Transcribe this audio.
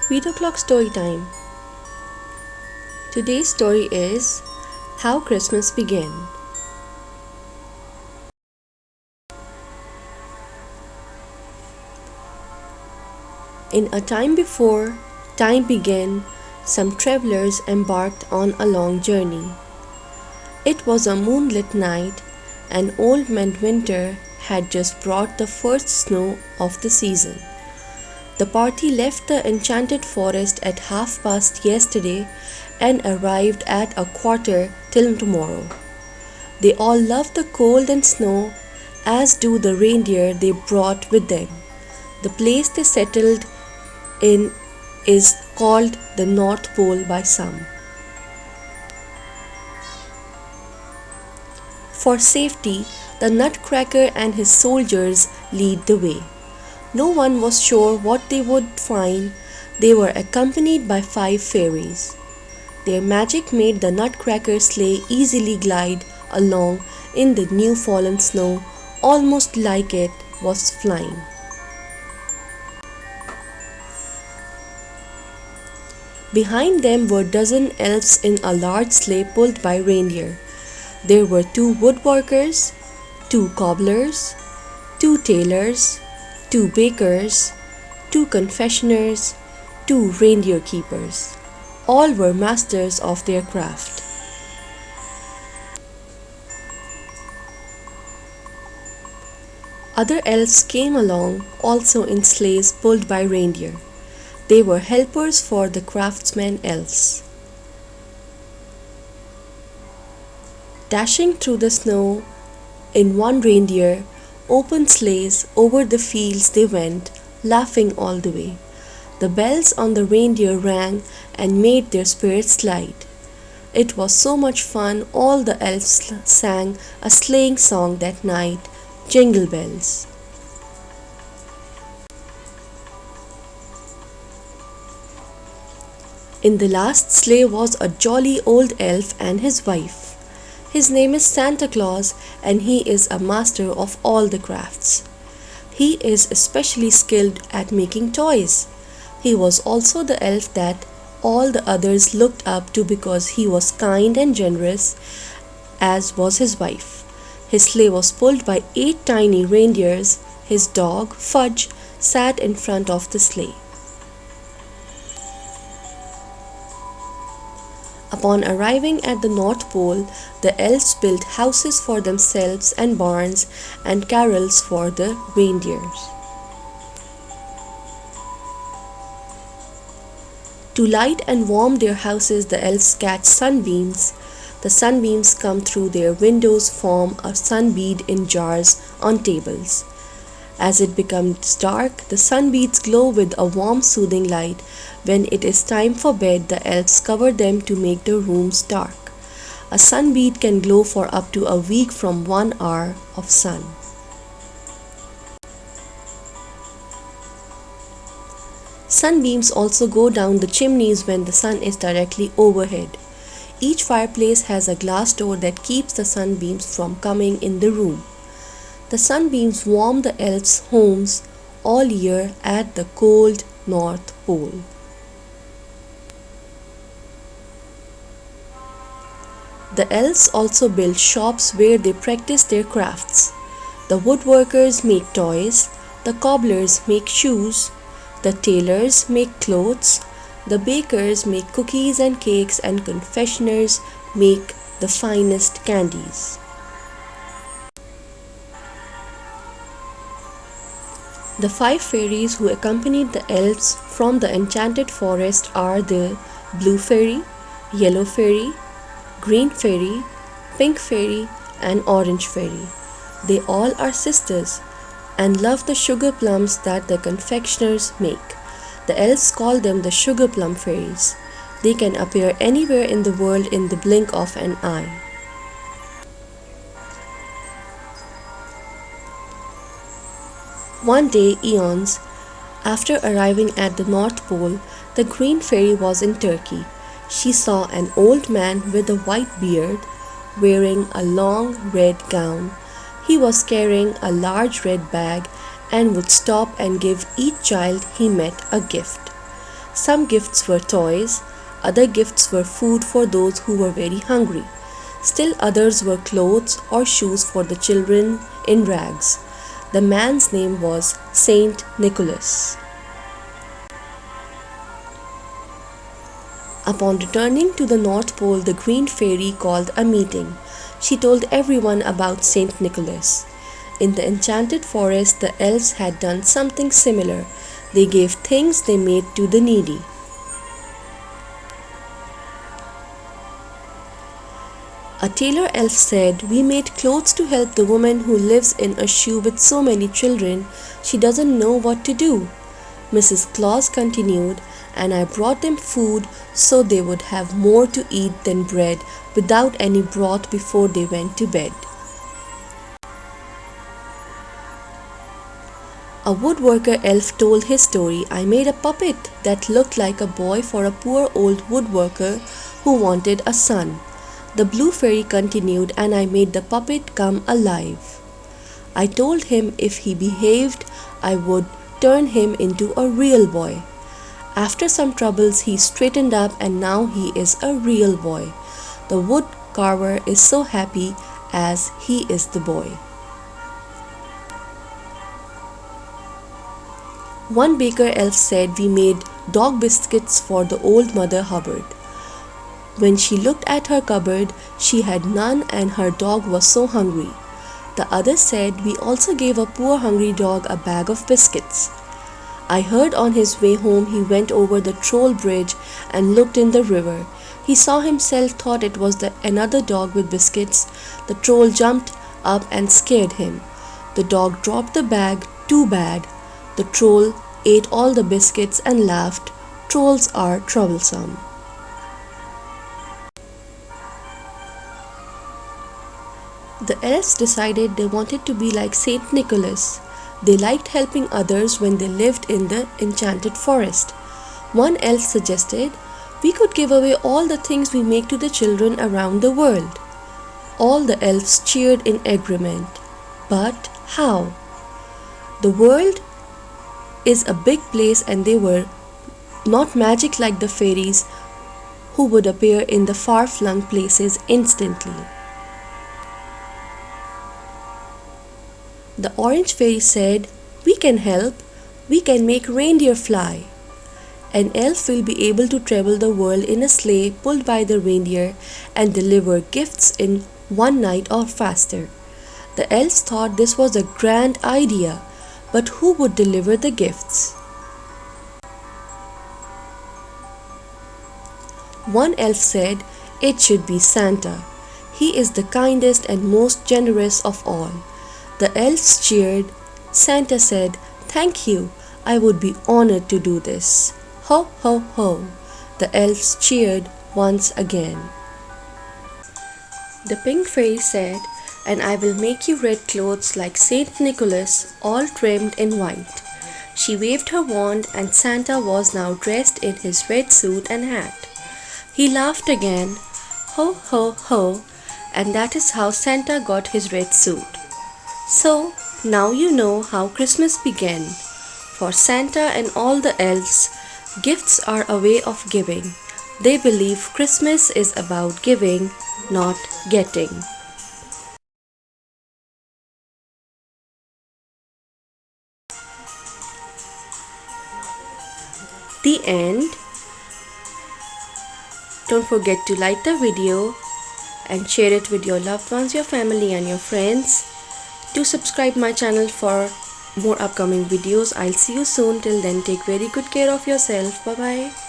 Read O'Clock Story Time. Today's story is How Christmas Began. In a time before time began, some travelers embarked on a long journey. It was a moonlit night, and Old Man Winter had just brought the first snow of the season. The party left the enchanted forest at past yesterday and arrived at 1/4 till tomorrow. They all loved the cold and snow, as do the reindeer they brought with them. The place they settled in is called the North Pole by some. For safety, the Nutcracker and his soldiers lead the way. No one was sure what they would find. They were accompanied by 5 fairies. Their magic made the Nutcracker sleigh easily glide along in the new fallen snow, almost like it was flying. Behind them were dozen elves in a large sleigh pulled by reindeer. There were 2 woodworkers, 2 cobblers, 2 tailors, 2 bakers, 2 confectioners, 2 reindeer keepers. All were masters of their craft. Other elves came along, also in sleighs pulled by reindeer. They were helpers for the craftsmen elves. Dashing through the snow in one reindeer, open sleighs, over the fields they went, laughing all the way. The bells on the reindeer rang and made their spirits light. It was so much fun. All the elves sang a sleighing song that night, Jingle Bells. In the last sleigh was a jolly old elf and his wife. His name is Santa Claus, and he is a master of all the crafts. He is especially skilled at making toys. He was also the elf that all the others looked up to because he was kind and generous, as was his wife. His sleigh was pulled by 8 tiny reindeers. His dog, Fudge, sat in front of the sleigh. Upon arriving at the North Pole, the elves built houses for themselves and barns and carols for the reindeers. To light and warm their houses, the elves catch sunbeams. The sunbeams come through their windows, form a sun bead in jars on tables. As it becomes dark, the sun beads glow with a warm, soothing light. When it is time for bed, the elves cover them to make the rooms dark. A sun bead can glow for up to a week from 1 hour of sun. Sunbeams also go down the chimneys when the sun is directly overhead. Each fireplace has a glass door that keeps the sunbeams from coming in the room. The sunbeams warm the elves' homes all year at the cold North Pole. The elves also build shops where they practice their crafts. The woodworkers make toys, the cobblers make shoes, the tailors make clothes, the bakers make cookies and cakes, and confectioners make the finest candies. The 5 fairies who accompanied the elves from the enchanted forest are the Blue Fairy, Yellow Fairy, Green Fairy, Pink Fairy, and Orange Fairy. They all are sisters and love the sugar plums that the confectioners make. The elves call them the Sugar Plum Fairies. They can appear anywhere in the world in the blink of an eye. One day, eons after arriving at the North Pole, the Green Fairy was in Turkey. She saw an old man with a white beard, wearing a long red gown. He was carrying a large red bag and would stop and give each child he met a gift. Some gifts were toys, other gifts were food for those who were very hungry. Still others were clothes or shoes for the children in rags. The man's name was Saint Nicholas. Upon returning to the North Pole, the Green Fairy called a meeting. She told everyone about Saint Nicholas. In the enchanted forest, the elves had done something similar. They gave things they made to the needy. A tailor elf said, "We made clothes to help the woman who lives in a shoe with so many children. She doesn't know what to do." Mrs. Claus continued, "And I brought them food so they would have more to eat than bread without any broth before they went to bed." A woodworker elf told his story. "I made a puppet that looked like a boy for a poor old woodworker who wanted a son." The blue fairy continued, "And I made the puppet come alive. I told him if he behaved, I would turn him into a real boy. After some troubles, he straightened up and now he is a real boy. The wood carver is so happy as he is the boy." One baker elf said, "We made dog biscuits for the old Mother Hubbard. When she looked at her cupboard, she had none and her dog was so hungry." The other said, "We also gave a poor hungry dog a bag of biscuits. I heard on his way home he went over the troll bridge and looked in the river. He saw himself, thought it was another dog with biscuits. The troll jumped up and scared him. The dog dropped the bag, too bad. The troll ate all the biscuits and laughed. Trolls are troublesome." The elves decided they wanted to be like Saint Nicholas. They liked helping others when they lived in the enchanted forest. One elf suggested, "We could give away all the things we make to the children around the world." All the elves cheered in agreement. But how? The world is a big place and they were not magic like the fairies who would appear in the far-flung places instantly. The orange fairy said, "We can help. We can make reindeer fly." An elf will be able to travel the world in a sleigh pulled by the reindeer and deliver gifts in one night or faster. The elves thought this was a grand idea, but who would deliver the gifts? One elf said, "It should be Santa. He is the kindest and most generous of all." The elves cheered. Santa said, "Thank you. I would be honored to do this." Ho, ho, ho. The elves cheered once again. The pink fairy said, "And I will make you red clothes like Saint Nicholas, all trimmed in white." She waved her wand and Santa was now dressed in his red suit and hat. He laughed again. Ho, ho, ho. And that is how Santa got his red suit. So, now you know how Christmas began. For Santa and all the elves, gifts are a way of giving. They believe Christmas is about giving, not getting. The end. Don't forget to like the video and share it with your loved ones, your family and your friends. Do subscribe my channel for more upcoming videos. I'll see you soon. Till then, take very good care of yourself. Bye bye.